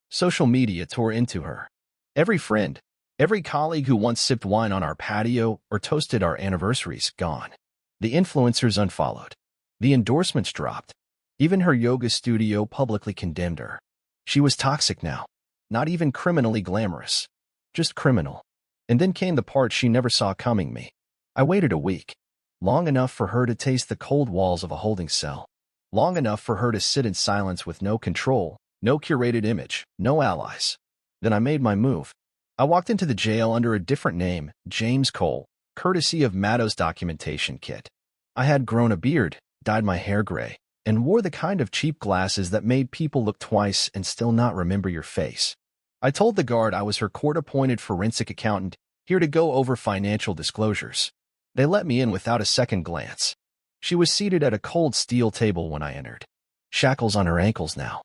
Social media tore into her. Every friend, every colleague who once sipped wine on our patio or toasted our anniversaries, gone. The influencers unfollowed. The endorsements dropped. Even her yoga studio publicly condemned her. She was toxic now. Not even criminally glamorous. Just criminal. And then came the part she never saw coming me. I waited a week. Long enough for her to taste the cold walls of a holding cell. Long enough for her to sit in silence with no control, no curated image, no allies. Then I made my move. I walked into the jail under a different name, James Cole, courtesy of Maddow's documentation kit. I had grown a beard, dyed my hair gray, and wore the kind of cheap glasses that made people look twice and still not remember your face. I told the guard I was her court-appointed forensic accountant, here to go over financial disclosures. They let me in without a second glance. She was seated at a cold steel table when I entered. Shackles on her ankles now.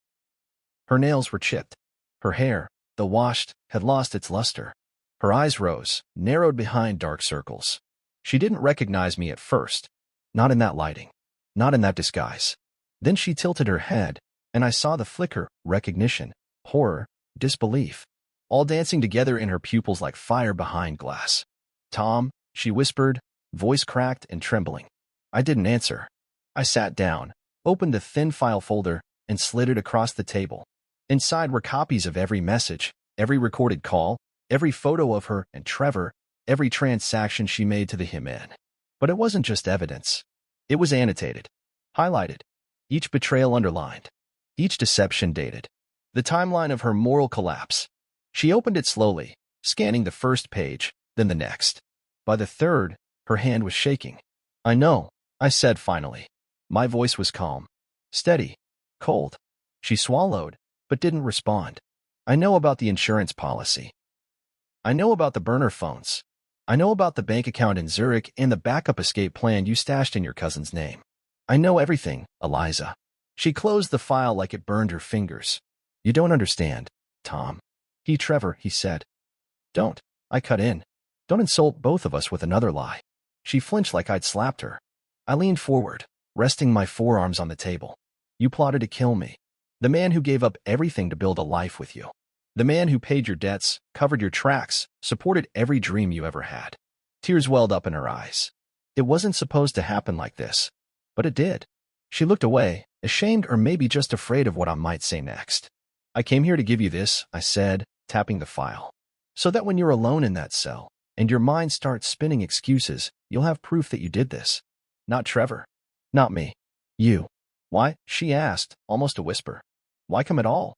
Her nails were chipped. Her hair, though washed, had lost its luster. Her eyes rose, narrowed behind dark circles. She didn't recognize me at first. Not in that lighting. Not in that disguise. Then she tilted her head, and I saw the flicker, recognition, horror, disbelief, all dancing together in her pupils like fire behind glass. "Tom," she whispered, voice cracked and trembling. I didn't answer. I sat down, opened a thin file folder, and slid it across the table. Inside were copies of every message, every recorded call, every photo of her and Trevor, every transaction she made to the hitman. But it wasn't just evidence. It was annotated, highlighted, each betrayal underlined, each deception dated. The timeline of her moral collapse. She opened it slowly, scanning the first page, then the next. By the third, her hand was shaking. "I know," I said finally. My voice was calm, steady, cold. She swallowed, but didn't respond. "I know about the insurance policy. I know about the burner phones. I know about the bank account in Zurich and the backup escape plan you stashed in your cousin's name. I know everything, Eliza." She closed the file like it burned her fingers. "You don't understand, Tom." Trevor," he said. "Don't," I cut in. "Don't insult both of us with another lie." She flinched like I'd slapped her. I leaned forward, resting my forearms on the table. "You plotted to kill me. The man who gave up everything to build a life with you. The man who paid your debts, covered your tracks, supported every dream you ever had." Tears welled up in her eyes. "It wasn't supposed to happen like this, but it did." She looked away, ashamed or maybe just afraid of what I might say next. "I came here to give you this," I said, tapping the file. "So that when you're alone in that cell, and your mind starts spinning excuses, you'll have proof that you did this. Not Trevor. Not me. You." "Why?" she asked, almost a whisper. "Why come at all?"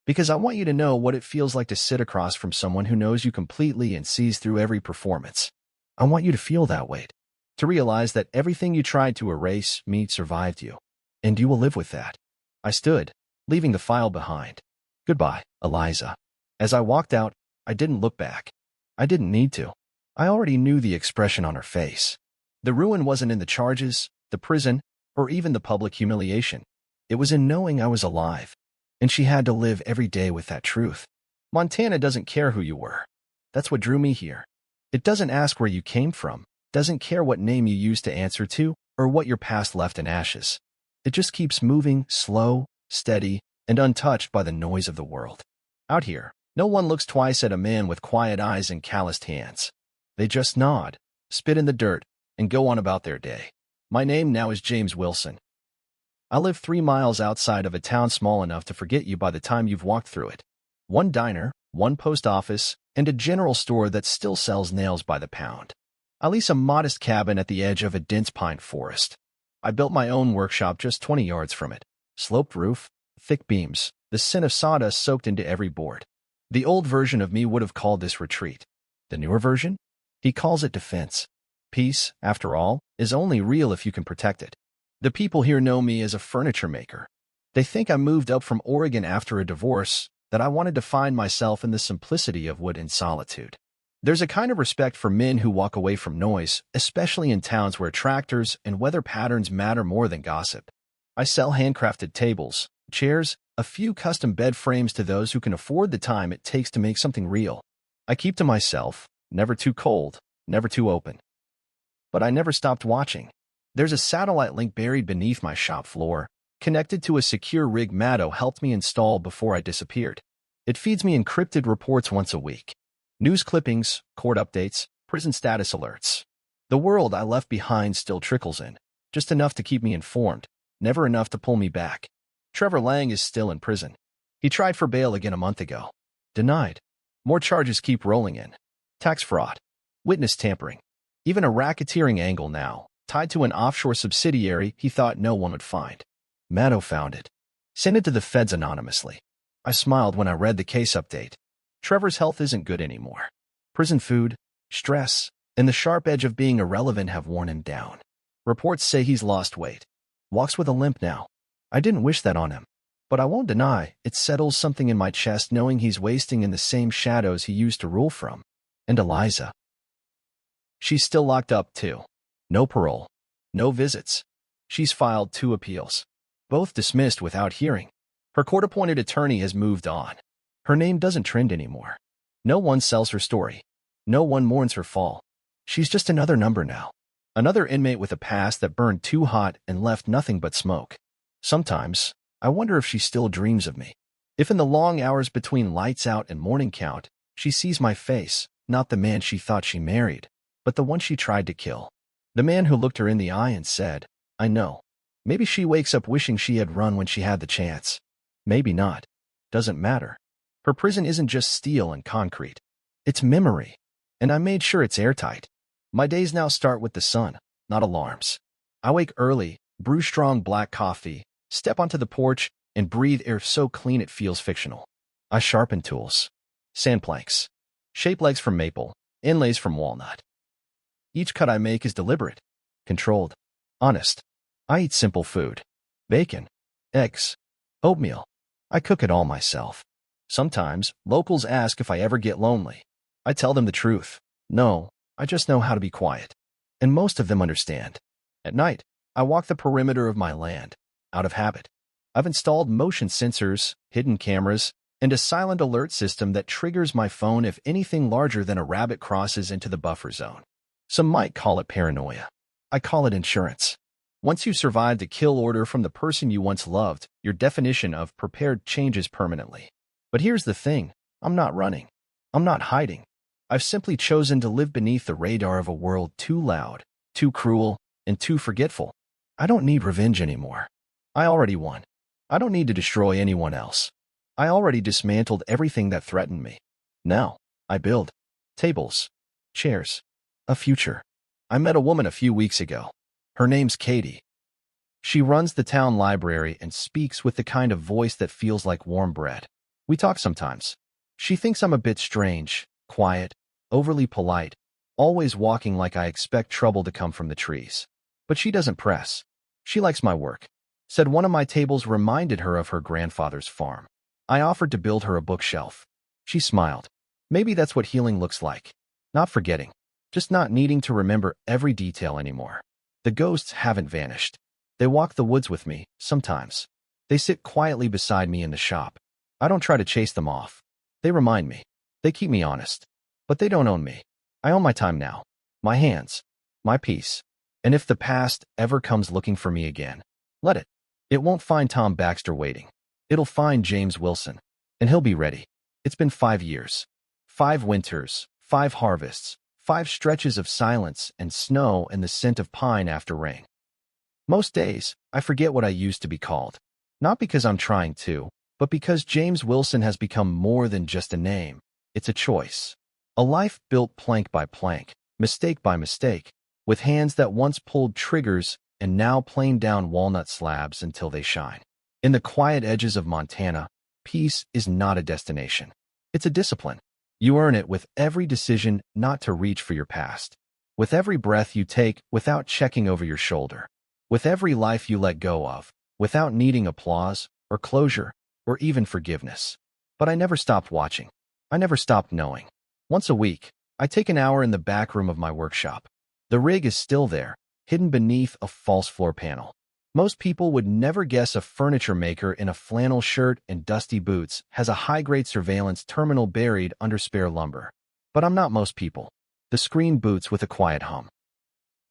"Because I want you to know what it feels like to sit across from someone who knows you completely and sees through every performance. I want you to feel that weight. To realize that everything you tried to erase, survived you. And you will live with that." I stood, leaving the file behind. "Goodbye, Eliza." As I walked out, I didn't look back. I didn't need to. I already knew the expression on her face. The ruin wasn't in the charges, the prison, or even the public humiliation. It was in knowing I was alive, and she had to live every day with that truth. Montana doesn't care who you were. That's what drew me here. It doesn't ask where you came from, doesn't care what name you used to answer to, or what your past left in ashes. It just keeps moving, slow, steady, and untouched by the noise of the world. Out here, no one looks twice at a man with quiet eyes and calloused hands. They just nod, spit in the dirt, and go on about their day. My name now is James Wilson. I live 3 miles outside of a town small enough to forget you by the time you've walked through it. One diner, one post office, and a general store that still sells nails by the pound. I lease a modest cabin at the edge of a dense pine forest. I built my own workshop just 20 yards from it. Sloped roof, thick beams, the scent of sawdust soaked into every board. The old version of me would have called this retreat. The newer version? He calls it defense. Peace, after all, is only real if you can protect it. The people here know me as a furniture maker. They think I moved up from Oregon after a divorce, that I wanted to find myself in the simplicity of wood and solitude. There's a kind of respect for men who walk away from noise, especially in towns where tractors and weather patterns matter more than gossip. I sell handcrafted tables, chairs, a few custom bed frames to those who can afford the time it takes to make something real. I keep to myself, never too cold, never too open. But I never stopped watching. There's a satellite link buried beneath my shop floor, connected to a secure rig Maddow helped me install before I disappeared. It feeds me encrypted reports once a week. News clippings, court updates, prison status alerts. The world I left behind still trickles in, just enough to keep me informed, never enough to pull me back. Trevor Lang is still in prison. He tried for bail again a month ago. Denied. More charges keep rolling in. Tax fraud. Witness tampering. Even a racketeering angle now, tied to an offshore subsidiary he thought no one would find. Maddow found it. Sent it to the feds anonymously. I smiled when I read the case update. Trevor's health isn't good anymore. Prison food, stress, and the sharp edge of being irrelevant have worn him down. Reports say he's lost weight. Walks with a limp now. I didn't wish that on him. But I won't deny, it settles something in my chest knowing he's wasting in the same shadows he used to rule from. And Eliza. She's still locked up, too. No parole. No visits. She's filed 2 appeals. Both dismissed without hearing. Her court-appointed attorney has moved on. Her name doesn't trend anymore. No one sells her story. No one mourns her fall. She's just another number now. Another inmate with a past that burned too hot and left nothing but smoke. Sometimes, I wonder if she still dreams of me. If in the long hours between lights out and morning count, she sees my face, not the man she thought she married, but the one she tried to kill. The man who looked her in the eye and said, I know. Maybe she wakes up wishing she had run when she had the chance. Maybe not. Doesn't matter. Her prison isn't just steel and concrete. It's memory. And I made sure it's airtight. My days now start with the sun, not alarms. I wake early, brew strong black coffee, step onto the porch, and breathe air so clean it feels fictional. I sharpen tools. Sand planks. Shape legs from maple, inlays from walnut. Each cut I make is deliberate, controlled, honest. I eat simple food. Bacon, eggs, oatmeal. I cook it all myself. Sometimes, locals ask if I ever get lonely. I tell them the truth. No, I just know how to be quiet. And most of them understand. At night, I walk the perimeter of my land, out of habit. I've installed motion sensors, hidden cameras, and a silent alert system that triggers my phone if anything larger than a rabbit crosses into the buffer zone. Some might call it paranoia. I call it insurance. Once you survive the kill order from the person you once loved, your definition of prepared changes permanently. But here's the thing, I'm not running. I'm not hiding. I've simply chosen to live beneath the radar of a world too loud, too cruel, and too forgetful. I don't need revenge anymore. I already won. I don't need to destroy anyone else. I already dismantled everything that threatened me. Now, I build tables, chairs, a future. I met a woman a few weeks ago. Her name's Katie. She runs the town library and speaks with the kind of voice that feels like warm bread. We talk sometimes. She thinks I'm a bit strange, quiet, overly polite, always walking like I expect trouble to come from the trees. But she doesn't press. She likes my work. Said one of my tables reminded her of her grandfather's farm. I offered to build her a bookshelf. She smiled. Maybe that's what healing looks like. Not forgetting. Just not needing to remember every detail anymore. The ghosts haven't vanished. They walk the woods with me, sometimes. They sit quietly beside me in the shop. I don't try to chase them off. They remind me. They keep me honest. But they don't own me. I own my time now. My hands. My peace. And if the past ever comes looking for me again, let it. It won't find Tom Baxter waiting. It'll find James Wilson. And he'll be ready. It's been 5 years. 5 winters, 5 harvests, 5 stretches of silence and snow and the scent of pine after rain. Most days, I forget what I used to be called. Not because I'm trying to, but because James Wilson has become more than just a name. It's a choice. A life built plank by plank, mistake by mistake, with hands that once pulled triggers and now plane down walnut slabs until they shine. In the quiet edges of Montana, peace is not a destination. It's a discipline. You earn it with every decision not to reach for your past, with every breath you take without checking over your shoulder, with every life you let go of, without needing applause or closure or even forgiveness. But I never stopped watching. I never stopped knowing. Once a week, I take an hour in the back room of my workshop. The rig is still there, hidden beneath a false floor panel. Most people would never guess a furniture maker in a flannel shirt and dusty boots has a high-grade surveillance terminal buried under spare lumber. But I'm not most people. The screen boots with a quiet hum.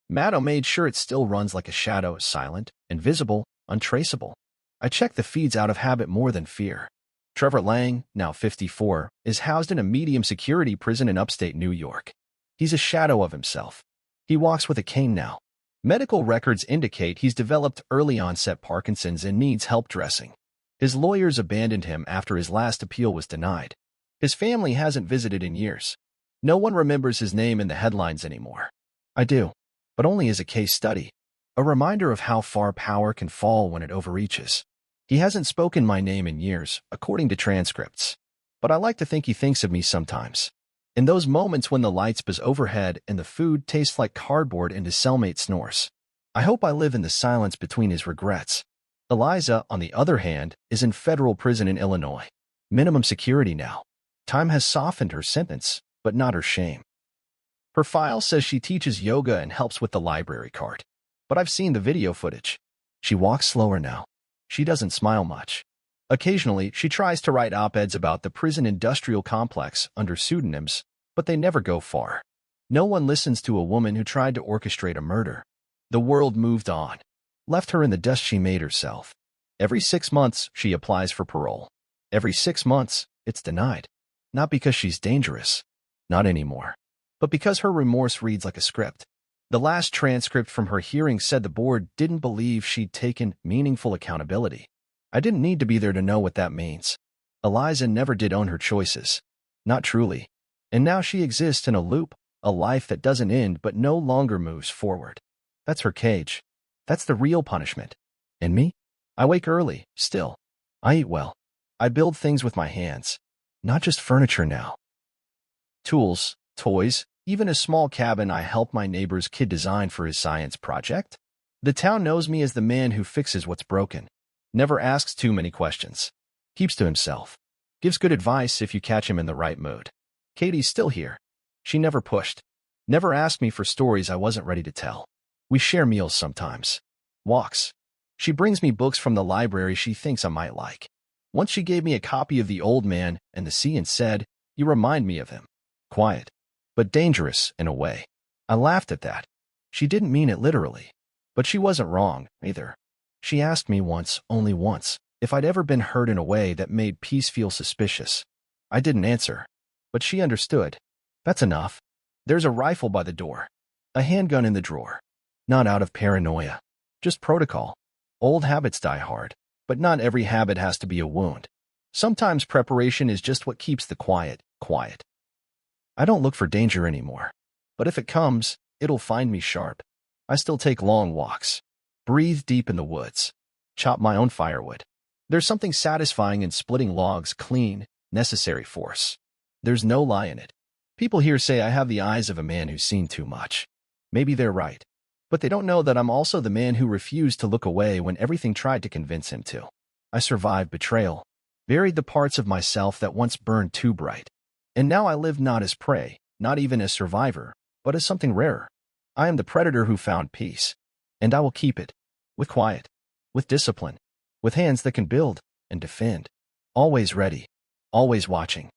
Maddow made sure it still runs like a shadow, silent, invisible, untraceable. I check the feeds out of habit more than fear. Trevor Lang, now 54, is housed in a medium-security prison in upstate New York. He's a shadow of himself. He walks with a cane now. Medical records indicate he's developed early-onset Parkinson's and needs help dressing. His lawyers abandoned him after his last appeal was denied. His family hasn't visited in years. No one remembers his name in the headlines anymore. I do, but only as a case study, a reminder of how far power can fall when it overreaches. He hasn't spoken my name in years, according to transcripts. But I like to think he thinks of me sometimes. In those moments when the lights buzz overhead and the food tastes like cardboard and his cellmate snores. I hope I live in the silence between his regrets. Eliza, on the other hand, is in federal prison in Illinois. Minimum security now. Time has softened her sentence, but not her shame. Her file says she teaches yoga and helps with the library card. But I've seen the video footage. She walks slower now. She doesn't smile much. Occasionally, she tries to write op-eds about the prison industrial complex under pseudonyms, but they never go far. No one listens to a woman who tried to orchestrate a murder. The world moved on. Left her in the dust she made herself. Every 6 months, she applies for parole. Every 6 months, it's denied. Not because she's dangerous. Not anymore. But because her remorse reads like a script. The last transcript from her hearing said the board didn't believe she'd taken meaningful accountability. I didn't need to be there to know what that means. Eliza never did own her choices. Not truly. And now she exists in a loop, a life that doesn't end but no longer moves forward. That's her cage. That's the real punishment. And me? I wake early, still. I eat well. I build things with my hands. Not just furniture now. Tools, toys, even a small cabin I helped my neighbor's kid design for his science project. The town knows me as the man who fixes what's broken. Never asks too many questions. Keeps to himself. Gives good advice if you catch him in the right mood. Katie's still here. She never pushed. Never asked me for stories I wasn't ready to tell. We share meals sometimes. Walks. She brings me books from the library she thinks I might like. Once she gave me a copy of The Old Man and the Sea and said, "You remind me of him." Quiet, but dangerous in a way. I laughed at that. She didn't mean it literally. But she wasn't wrong, either. She asked me once, only once, if I'd ever been hurt in a way that made peace feel suspicious. I didn't answer. But she understood. That's enough. There's a rifle by the door. A handgun in the drawer. Not out of paranoia. Just protocol. Old habits die hard. But not every habit has to be a wound. Sometimes preparation is just what keeps the quiet, quiet. I don't look for danger anymore. But if it comes, it'll find me sharp. I still take long walks. Breathe deep in the woods. Chop my own firewood. There's something satisfying in splitting logs clean, necessary force. There's no lie in it. People here say I have the eyes of a man who's seen too much. Maybe they're right. But they don't know that I'm also the man who refused to look away when everything tried to convince him to. I survived betrayal. Buried the parts of myself that once burned too bright. And now I live not as prey, not even as survivor, but as something rarer. I am the predator who found peace. And I will keep it. With quiet. With discipline. With hands that can build and defend. Always ready. Always watching.